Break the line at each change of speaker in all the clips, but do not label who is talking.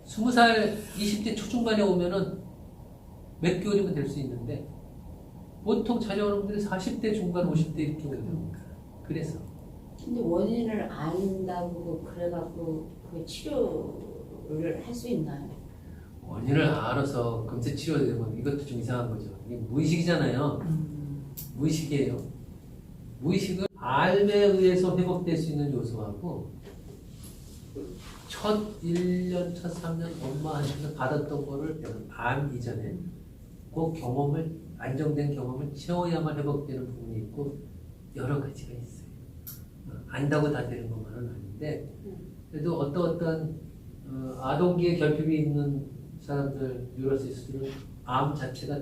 20살, 20대 초중반에 오면은 몇 개월이면 될 수 있는데 보통 찾아오는 분들이 40대 중반, 50대 이렇게 오요. 그래서.
근데 원인을 안다고 그래갖고 그 치료를 할 수 있나요?
원인을 알아서 금세 치료되면 이것도 좀 이상한 거죠. 이게 무의식이잖아요. 무의식이에요. 무의식은 암에 의해서 회복될 수 있는 요소하고 첫 1년, 첫 3년 엄마한테서 받았던 거를 암 이전에 그 경험을, 안정된 경험을 채워야만 회복되는 부분이 있고 여러 가지가 있어요. 안다고 다 되는 것만은 아닌데 그래도 어떤 아동기에 결핍이 있는 사람들, 뉴로시스들은 암 자체가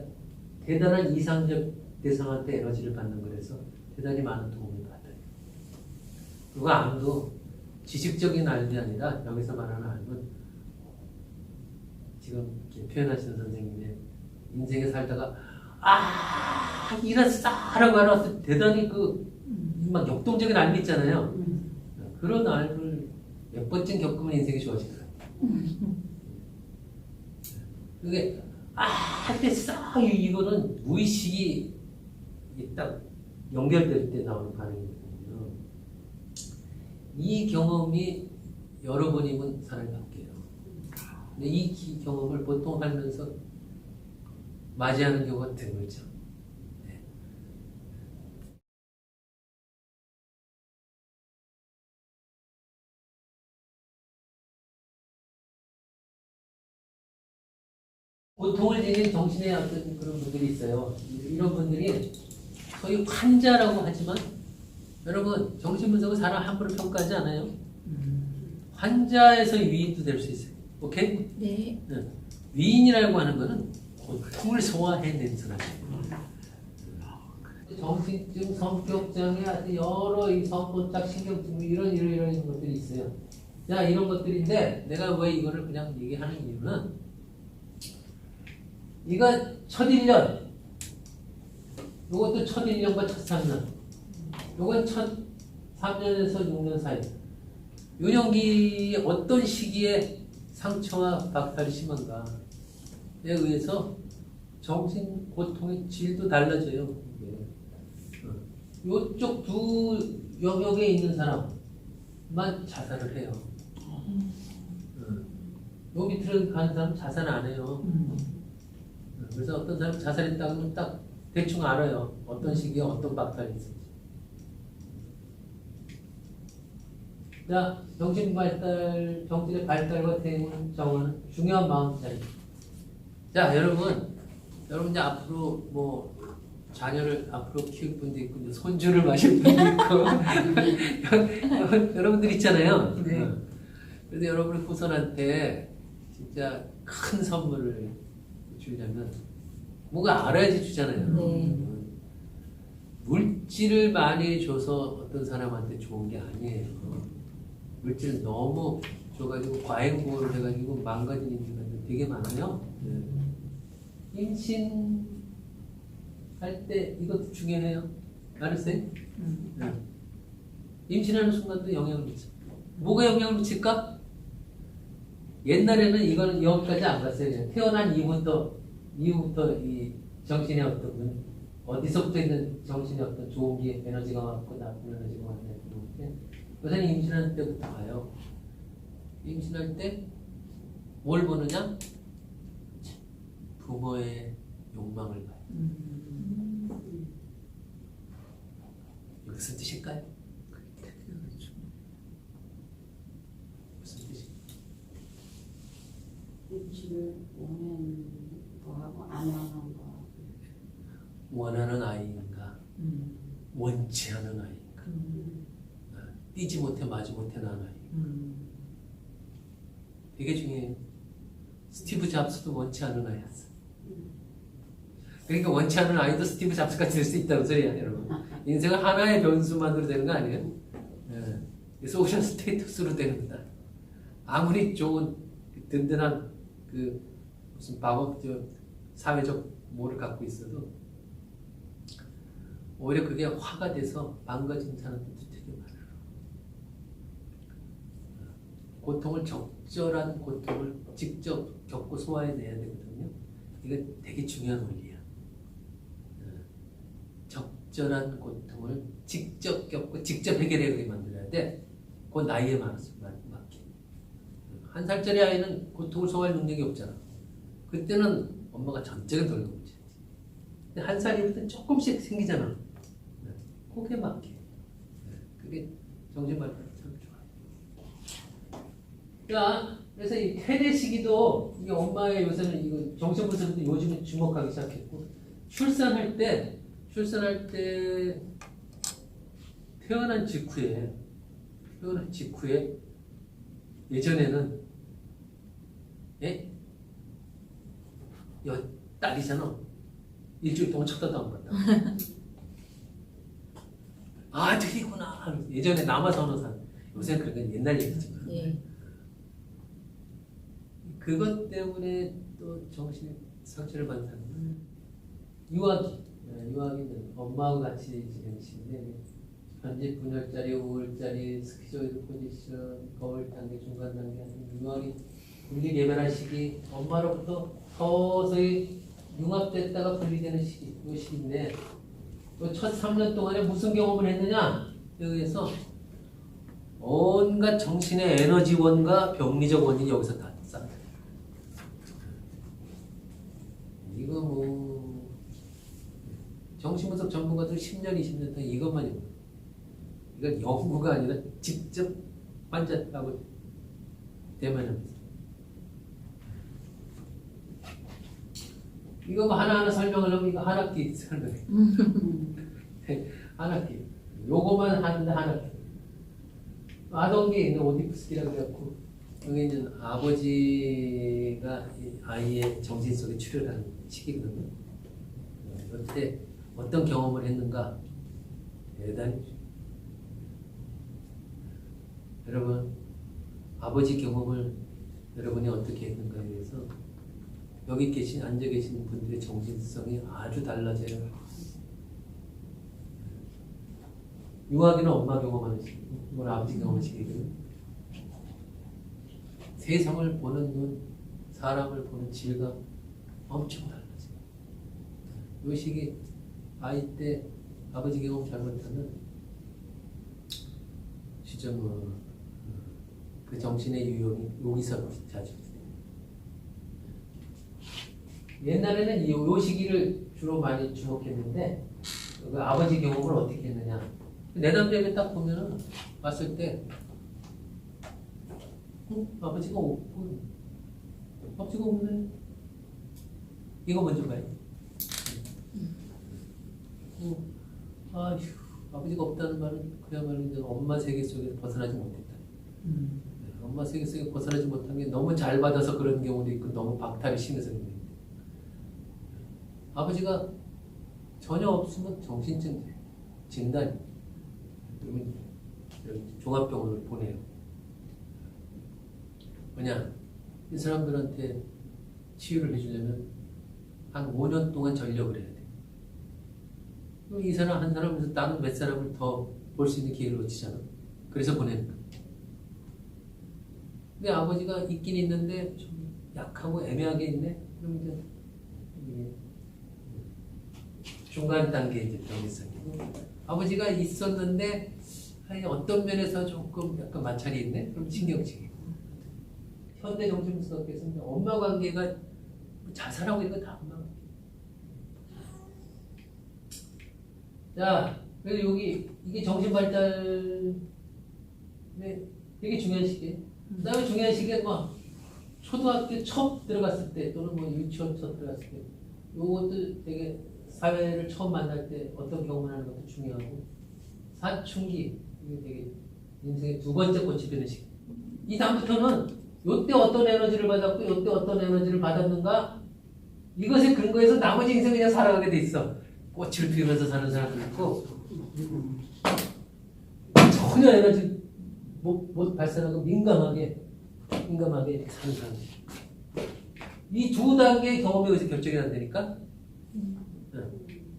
대단한 이상적 대상한테 에너지를 받는 거라서 대단히 많은 도움을 받아요. 그리고 암도 지식적인 암이 아니라 여기서 말하는 암은 지금 이렇게 표현하시는 선생님의 인생에 살다가 이랬어 라고 알아서 대단히 막 역동적인 삶이 있잖아요. 그런 삶을 몇 번쯤 겪으면 인생이 좋아질 것 같아요. 그게 됐어 이거는 무의식이 딱 연결될 때 나오는 반응이거든요. 이 경험이 여러 번이면 사람이 바뀌어요. 근데 이 경험을 보통 하면서 맞이하는 경우가 드물죠. 고통을 지닌 정신의 어떤 그런 분들이 있어요. 이런 분들이 소위 환자라고 하지만 여러분 정신분석은 사람 함부로 평가하지 않아요. 환자에서 위인도 될 수 있어요. 오케이?
네.
위인이라고 하는 거는 고통을 소화해낸 사람이에요. 정신증, 성격장애, 여러 이 성포착, 신경증 이런 것들이 있어요. 자, 이런 것들인데 내가 왜 이거를 그냥 얘기하는 이유는 이거 첫 1년, 요것도 첫 1년과 첫 3년, 요건 첫 3년에서 6년 사이. 유년기의 어떤 시기에 상처와 박탈이 심한가에 의해서 정신 고통의 질도 달라져요. 요쪽 두 영역에 있는 사람만 자살을 해요. 요 밑으로 가는 사람은 자살 안 해요. 그래서 어떤 사람이 자살했다고 하면 딱 대충 알아요. 어떤 시기에 어떤 박탈이 있을지. 자, 정신의 발달과 대응을 정하는 중요한 마음 차이. 자, 여러분 이제 앞으로 뭐 자녀를 앞으로 키울 분도 있고 이제 손주를 마실 분도 있고 여러분들 있잖아요.
네.
그래서 여러분의 후손한테 진짜 큰 선물을 주려면 뭔가 알아야지 주잖아요.
네.
물질을 많이 줘서 어떤 사람한테 좋은 게 아니에요. 물질을 너무 줘가지고 과잉보호를 해가지고 망가진 인생들 되게 많아요. 임신할 때 이것도 중요해요. 알았어요? 임신하는 순간도 영향을 미쳐. 뭐가 영향을 미칠까? 옛날에는 이거는 여기까지 안 갔어요. 그냥 태어난 이후부터 이 정신의 어떤 어디서부터 있는 정신의 어떤 좋은 게 에너지가 왔고 나쁜 에너지가 왔냐 그런데 요새는 임신할 때부터 가요. 임신할 때 뭘 보느냐? 부모의 욕망을 봐요. 무슨 뜻일까요? 무슨 뜻일까요?
임신을 원하는 거하고 안 원하는 거.
원하는 아이인가? 원치 않은 아이인가? 뛰지 못해 마지 못해 난 아이. 되게 중요해요. 스티브 잡스도 원치 않은 아이였어. 그러니까 원치 않은 아이도 스티브 잡스가 될 수 있다는 소리야, 여러분. 인생은 하나의 변수만으로 되는 거 아니에요? 소셜 스테이터스로 되는 거다. 아무리 좋은 든든한 무슨 사회적 뭐를 갖고 있어도 오히려 그게 화가 돼서 망가진 사람들도 되게 많아요. 고통을 적절한 고통을 직접 겪고 소화해내야 되거든요. 이거 되게 중요한 원리야. 적절한 고통을 직접 겪고 직접 해결하게 만들어야 돼. 그 나이에 맞게. 1살짜리 아이는 고통을 소화할 능력이 없잖아. 그때는 엄마가 전적인 돌봄을 줘야지. 근데 1살이부터 조금씩 생기잖아. 그게 맞게. 그게 정신발달 참 좋아요. 자, 그래서 이 태대 시기도 이게 엄마의 요새는 이거 정신분석도 요즘에 주목하기 시작했고 출산할 때 태어난 직후에 예전에는 딸이잖아. 일주일 동안 쳐다도 안 봤다. 아들이구나. 예전에 남아서 어느 산. 요새는 그런 건 옛날 얘기지만.
예.
그것 때문에 또 정신이 상처를 받는 사람. 유아기는 엄마하고 같이 지내는 시기인데 현재 분열짜리, 우울짜리, 스키조이드 포지션, 거울 단계, 중간 단계 아니면 유아기 분리 개발할 시기, 엄마로부터 서서히 융합됐다가 분리되는 시기, 이 시기인데 또 첫 3년 동안에 무슨 경험을 했느냐? 여기에서 온갖 정신의 에너지원과 병리적 원인이 여기서 다 쌓여. 이거 뭐 정신분석 전문가들 10년, 20년 동안 이것만 해요. 이건 연구가 아니라 직접 환자하고 대면하면서. 이거 뭐 하나하나 설명을 하면 이거 한 학기 설명해. 한 학기. 요거만 하는데 한 학기. 아동기에 있는 오디푸스기라고 해갖고 여기 이제 아버지가 아이의 정신 속에 출혈하는 시기거든요. 그때 어떤 경험을 했는가 대단히 여러분 아버지 경험을 여러분이 어떻게 했는가에 대해서 여기 앉아 계신 분들의 정신성이 아주 달라져요. 유아기는 엄마 경험하는 시기고 이건 아버지 경험하는 시기거든요. 세상을 보는 눈, 사람을 보는 질감 엄청 달라져요. 이 시기 아이 때 아버지 경험 잘못하면 진짜 그 정신의 유형이 여기서 자주 옛날에는 이 시기를 주로 많이 주목했는데 그 아버지 경험을 어떻게 했느냐 내담자에게 딱 보면은 봤을 때 아버지가 없고 아버지가 없네 이거 먼저 봐요. 아휴 아버지가 없다는 말은 그야말로 이제 엄마 세계 속에서 벗어나지 못했다. 엄마 세계 속에 벗어나지 못한 게 너무 잘 받아서 그런 경우도 있고 너무 박탈이 심해서 그런 경우도 있고 아버지가 전혀 없으면 정신증 진단 그러면 종합병원을 보내요. 뭐냐 이 사람들한테 치유를 해주려면 한 5년 동안 전력을 해야 돼. 그럼 이 사람 한 사람에서 나는 몇 사람을 더 볼 수 있는 기회를 놓치잖아. 그래서 보내는 거야. 근데 아버지가 있긴 있는데 좀 약하고 애매하게 있네. 그럼 이제 중간 단계 이제 병리성이고 아버지가 있었는데 어떤 면에서 조금 약간 마찰이 있네. 그럼 신경증이고 현대 정신분석학에서는 엄마 관계가 자살하고 있는 거 다 엄마 관계. 자, 그래서 여기 이게 정신발달에 되게 중요한 시기예요. 그 다음에 중요한 시기가 뭐 초등학교 첫 들어갔을 때 또는 뭐 유치원 첫 들어갔을 때 요것도 되게 사회를 처음 만날 때 어떤 경험을 하는 것도 중요하고 사춘기 이게 되게 인생의 두 번째 꽃이 되는 시기. 이 다음부터는 요때 어떤 에너지를 받았고 요때 어떤 에너지를 받았는가 이것에 근거해서 나머지 인생 그냥 살아가게 돼 있어. 꽃을 피우면서 사는 사람도 있고 전혀 에너지 못 발산하고 민감하게 이렇게 사는 사람. 이 두 단계의 경험이 여기서 결정이 안 되니까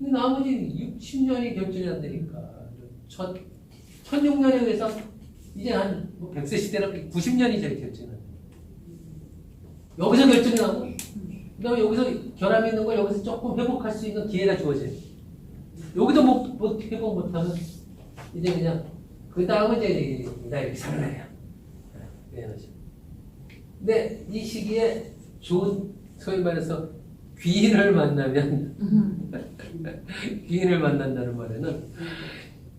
나머지 60년이 결정이 안 되니까 1006년에 의해서 이제 한뭐 100세 시대는 90년이 제일 결정은. 여기서 결정이 나고, 그 다음에 여기서 결함이 있는 걸 여기서 조금 회복할 수 있는 기회가 주어져요. 여기도 못 회복 못하면, 이제 그냥, 그 다음은 이제 나 이렇게 사는 거야. 근데 이 시기에 좋은, 소위 말해서 귀인을 만나면, 귀인을 만난다는 말에는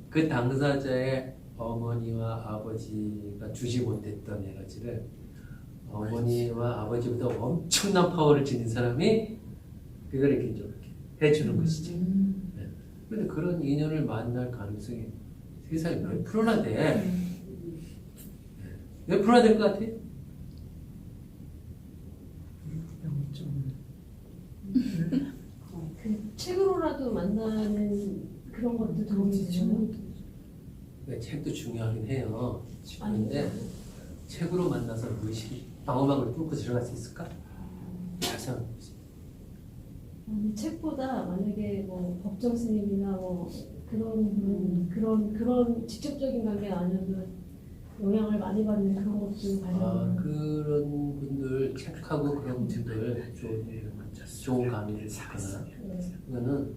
그 당사자의 어머니와 아버지가 주지 못했던 에너지를 어머니와 아버지보다 엄청난 파워를 지닌 사람이 그걸 이렇게 좀 해주는 것이죠. 네. 그런데 그런 인연을 만날 가능성이 세상에 몇 프로나 돼? 몇 프로나 될 것 같아?
그 책으로라도 만나는 그런 것도 도움이 되죠.
네, 책도 중요하긴 해요. 그런데 책으로 만나서 무의식이 방어막을 뚫고 들어갈 수 있을까? 잘 생각해보세요.
책보다 만약에 뭐 법정 스님이나 뭐 그런 직접적인 관계가 아니어도 영향을 많이 받는 그런 것들 관련.
그런 분들 책하고 그런 분들 좋은 강의를 듣거나 그거는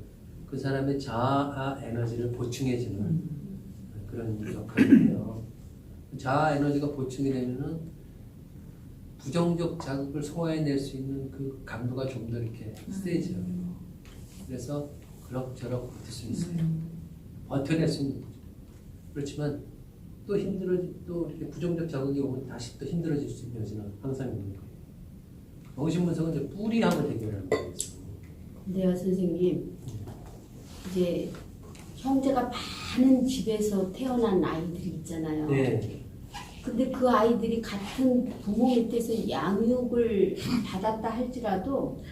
그 사람의 자아 에너지를 보충해주는 그런 역할을 해요. 자아 에너지가 보충이 되면은 부정적 자극을 소화해낼 수 있는 그 강도가 좀 더 이렇게 세져요. 그래서 그럭저럭 버틸 수 있어요. 버텨낼 수 있는 거죠. 그렇지만 또 또 이렇게 부정적 자극이 오면 다시 또 힘들어질 수 있는 여지는 항상 있는 거예요. 정신분석은 이제 뿌리하고 대결하는 거예요.
근데요, 선생님. 이제 형제가 많은 집에서 태어난 아이들이 있잖아요.
네.
근데 그 아이들이 같은 부모 밑에서 양육을 받았다 할지라도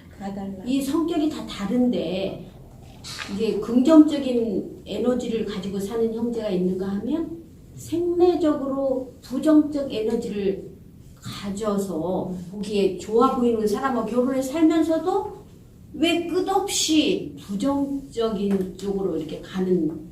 이 성격이 다 다른데 이제 긍정적인 에너지를 가지고 사는 형제가 있는가 하면 생내적으로 부정적 에너지를 가져서 보기에 좋아 보이는 사람하고 결혼해 살면서도 왜 끝없이 부정적인 쪽으로 이렇게 가는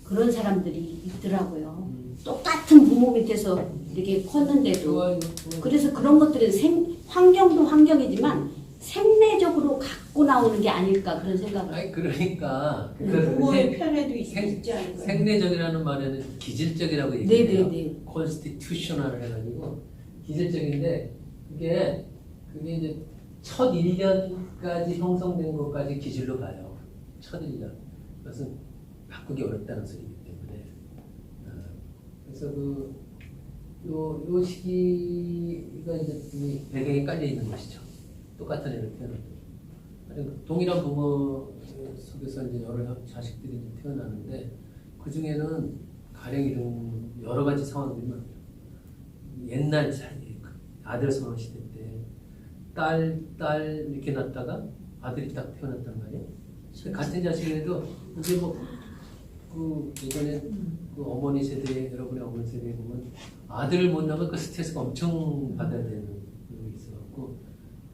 그런 사람들이 있더라고요. 똑같은 부모 밑에서 이렇게 컸는데도. 그래서 그런 것들은 환경도 환경이지만 생내적으로 갖고 나오는 게 아닐까 그런 생각을.
아니 그러니까
부모의 편에도 있지 않을까요?
생내적이라는 말에는 기질적이라고 얘기해요.
네네네.
constitutional 해가지고 기질적인데 그게 이제 첫 1년까지 형성된 것까지 기질로 봐요. 첫 1년. 그것은 바꾸기 어렵다는 소리이기 때문에. 그래서 요 시기가 이제 이 배경에 깔려 있는 것이죠. 똑같은 애를 태어났죠. 동일한 부모 속에서 이제 여러 자식들이 이제 태어나는데 그 중에는 가령 이런 여러 가지 상황들이 많아요. 옛날 사이 아들 선호 시대 때 딸 이렇게 낳다가 아들이 딱 태어났단 말이에요. 같은 자식이라도 이제 그 예전에 그 어머니 세대 여러분의 어머니 세대에 보면 아들을 못 낳으면 그 스트레스가 엄청 받아야 되는 그런 게 있어갖고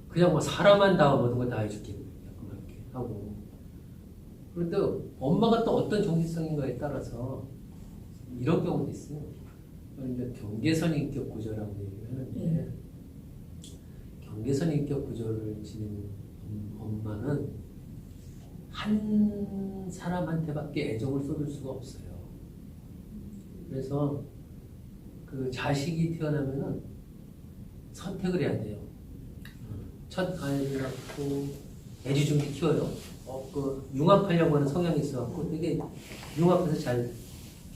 그냥 뭐 사람만 다 모든 걸 다 해줄게 이렇게 하고 그런데 엄마가 또 어떤 정체성인가에 따라서 이런 경우도 있어요. 이제 경계선 인격 구조라고 얘기를 하는데 경계선 인격 구조를 지닌 엄마는 한 사람한테밖에 애정을 쏟을 수가 없어요. 그래서 그 자식이 태어나면은 선택을 해야 돼요. 첫 아이를 낳고 애지중지 키워요. 그 융합하려고 하는 성향이 있어갖고 되게 융합해서 잘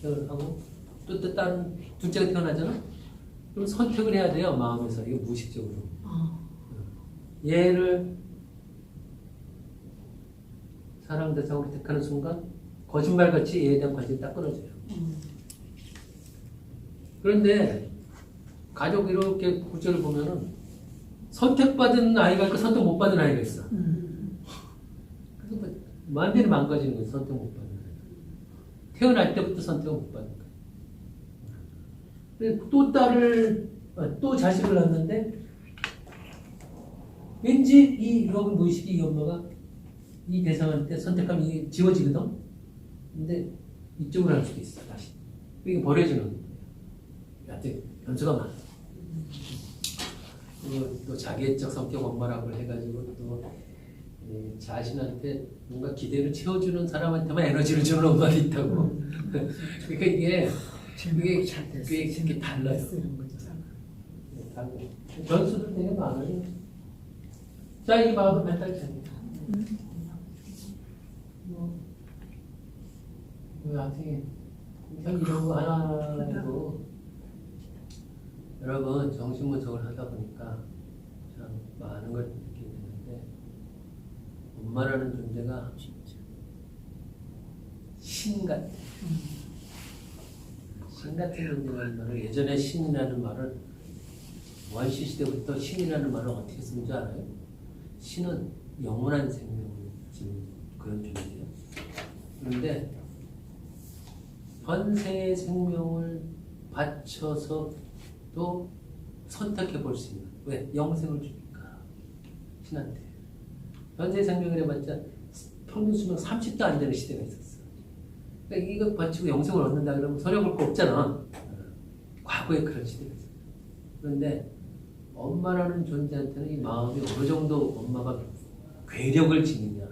키워하고 또 다른 둘째가 태어나잖아. 그럼 선택을 해야 돼요. 마음에서 이거 무의식적으로. 얘를 사랑 대상으로 택하는 순간 거짓말같이 얘에 대한 관심이 딱 끊어져요. 그런데 가족 이렇게 구조를 보면은 선택받은 아이가 있고 선택 못 받은 아이가 있어. 그래서 완전히 망가지는 거예요. 선택 못 받는 아이가. 태어날 때부터 선택을 못 받는 거예요. 또 자식을 낳는데 왠지 여기 무의식이 이 엄마가 이 대상한테 선택하면 이게 지워지거든? 근데 이쪽으로 할 수도 있어, 다시. 이게 버려지는 거예요. 하여튼 변수가 많아. 그리고 또 자기애적 성격 엄마라고 해가지고 또 자신한테 뭔가 기대를 채워주는 사람한테만 에너지를 주는 엄마도 있다고. 그러니까 이게 달라요. 달라요. 변수들 되게 많아요. 자, 이 마음은 멘탈 차입니다. 하여튼 이런 거 하나도 여러분 정신 분석을 하다 보니까 참 많은 걸 느끼게 되는데 엄마라는 존재가 신 같아. 신 같은 존재라는 말을 예전에 신이라는 말을 원시 시대부터 신이라는 말을 어떻게 쓰는 줄 알아요? 신은 영원한 생명을 지닌 그런 존재예요. 그런데 현세의 생명을 바쳐서 또 선택해 볼 수 있는, 왜? 영생을 주니까 신한테. 현세 생명을 해봤자 평균 수명 30도 안 되는 시대가 있었어. 그러니까 이거 바치고 영생을 얻는다 그러면 서려볼 거 없잖아. 과거에 그런 시대가 있었어. 그런데 엄마라는 존재한테는 이 마음이 어느 정도 엄마가 괴력을 지니냐,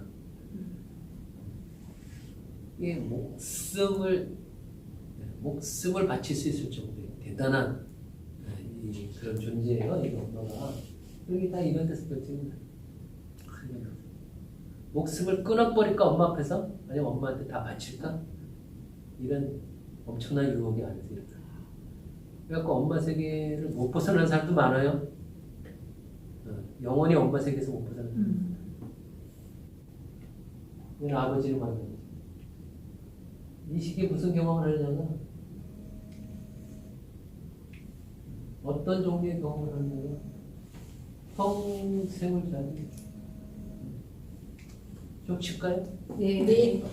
이게 목숨을 바칠 수 있을 정도의 대단한 그런 존재예요, 이 엄마가. 여기 다 이런 데서 결정입니다. 목숨을 끊어버릴까, 엄마 앞에서? 아니면 엄마한테 다 바칠까? 이런 엄청난 유혹이 안에서 일어나요. 그래갖고 엄마 세계를 못 벗어나는 사람도 많아요. 영원히 엄마 세계에서 못 벗어나는 사람. 그냥 아버지를 만나죠. 이 시기에 무슨 경험을 하냐면, 어떤 종류의 경험을 하냐면 평생을 자기 좀 칠까요?
네.
네.